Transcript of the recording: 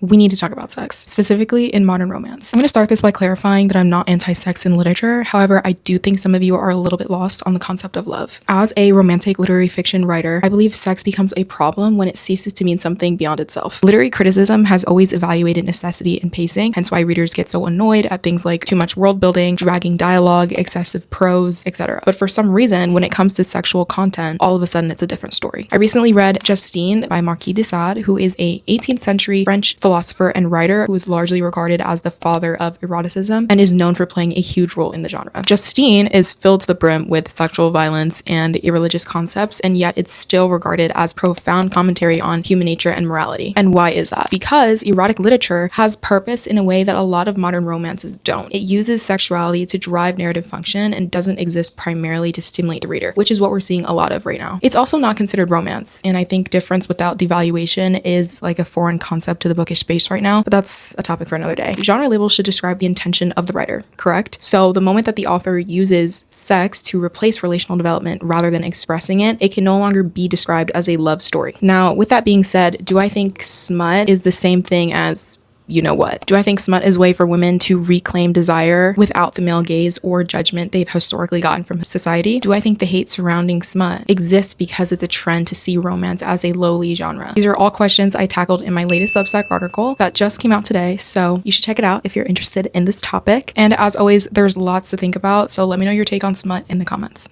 we need to talk about sex, specifically in modern romance. I'm going to start this by clarifying that I'm not anti-sex in literature. However, I do think some of you are a little bit lost on the concept of love. As a romantic literary fiction writer, I believe sex becomes a problem when it ceases to mean something beyond itself. Literary criticism has always evaluated necessity and pacing, hence why readers get so annoyed at things like too much world building, dragging dialogue, excessive prose, etc. But for some reason, when it comes to sexual content, all of a sudden it's a different story. I recently read Justine by Marquis de Sade, who is a 18th century French philosopher and writer who is largely regarded as the father of eroticism and is known for playing a huge role in the genre. Justine is filled to the brim with sexual violence and irreligious concepts, and yet it's still regarded as profound commentary on human nature and morality. And why is that? Because erotic literature has purpose in a way that a lot of modern romances don't. It uses sexuality to drive narrative function and doesn't exist primarily to stimulate the reader, which is what we're seeing a lot of right now. It's also not considered romance, and I think difference without devaluation is like a foreign concept to the bookish space right now, but that's a topic for another day. Genre labels should describe the intention of the writer, correct? So the moment that the author uses sex to replace relational development rather than expressing it, it can no longer be described as a love story. Now, with that being said, do I think smut is the same thing as you know what? Do I think smut is a way for women to reclaim desire without the male gaze or judgment they've historically gotten from society? Do I think the hate surrounding smut exists because it's a trend to see romance as a lowly genre? These are all questions I tackled in my latest Substack article that just came out today, so you should check it out if you're interested in this topic. And as always, there's lots to think about, so let me know your take on smut in the comments.